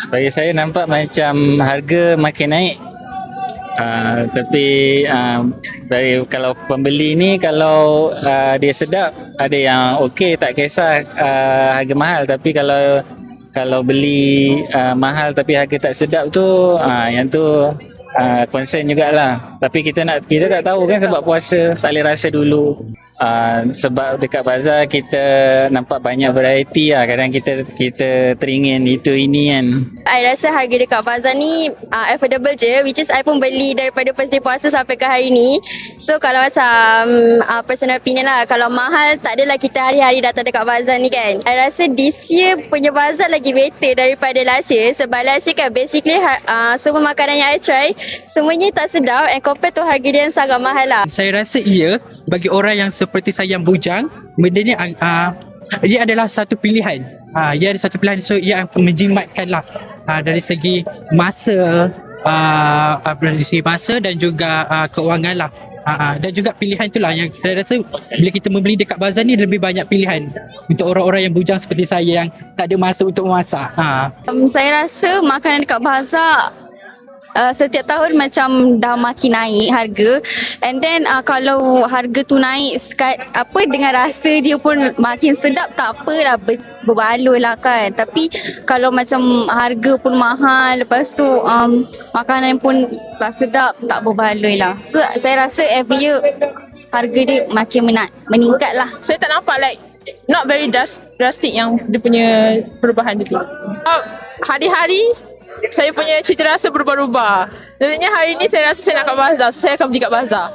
Bagi saya nampak macam harga makin naik. Tapi dari kalau pembeli ni kalau dia sedap, ada yang okey tak kisah harga mahal, tapi kalau beli mahal tapi harga tak sedap tu, yang tu concern jugalah. Tapi kita tak tahu kan, sebab puasa tak boleh rasa dulu. Sebab dekat bazar kita nampak banyak variety lah. Kadang kita teringin itu ini kan. I rasa harga dekat bazar ni affordable je, which is I pun beli daripada first day puasa sampai ke hari ni. So kalau macam personal opinion lah, kalau mahal tak adalah kita hari-hari datang dekat bazar ni kan. I rasa this year punya bazar lagi better daripada last year. Sebab last year kan basically semua makanan yang I try semuanya tak sedap, and compare to harga dia yang sangat mahal lah. Saya rasa bagi orang yang seperti saya yang bujang, benda ni dia adalah satu pilihan. Ia ada satu pilihan, so ia akan menjimatkan lah dari segi masa, dari segi masa dan juga keuangan lah. Dan juga pilihan itulah yang saya rasa bila kita membeli dekat bazar ni lebih banyak pilihan untuk orang-orang yang bujang seperti saya yang tak ada masa untuk memasak. Saya rasa makanan dekat bazar setiap tahun macam dah makin naik harga, and then kalau harga tu naik dengan rasa dia pun makin sedap, tak apalah, berbaloi lah kan. Tapi kalau macam harga pun mahal, lepas tu makanan pun tak sedap, tak berbaloi lah. So saya rasa every year harga dia makin meningkat lah. Saya tak nampak not very drastic yang dia punya perubahan tu. Hari-hari saya punya cita rasa berubah-ubah. Contohnya hari ni saya rasa saya nak kat bazar, so saya akan beli kat bazar.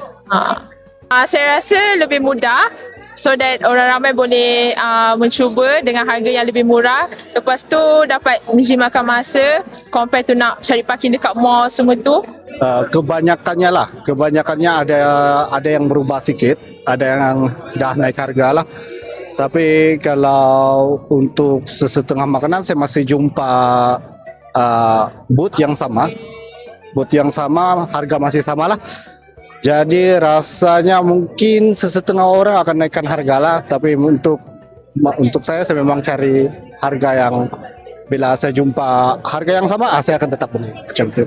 Saya rasa lebih mudah, so that orang ramai boleh mencuba dengan harga yang lebih murah. Lepas tu dapat menjimatkan masa compare tu nak cari parking dekat mall semua tu. Kebanyakannya ada yang berubah sikit, ada yang dah naik harga lah. Tapi kalau untuk sesetengah makanan saya masih jumpa booth yang sama, harga masih sama lah. Jadi rasanya mungkin sesetengah orang akan naikkan harga lah. Tapi untuk saya memang cari harga yang, bila saya jumpa harga yang sama, saya akan tetap beli macam itu.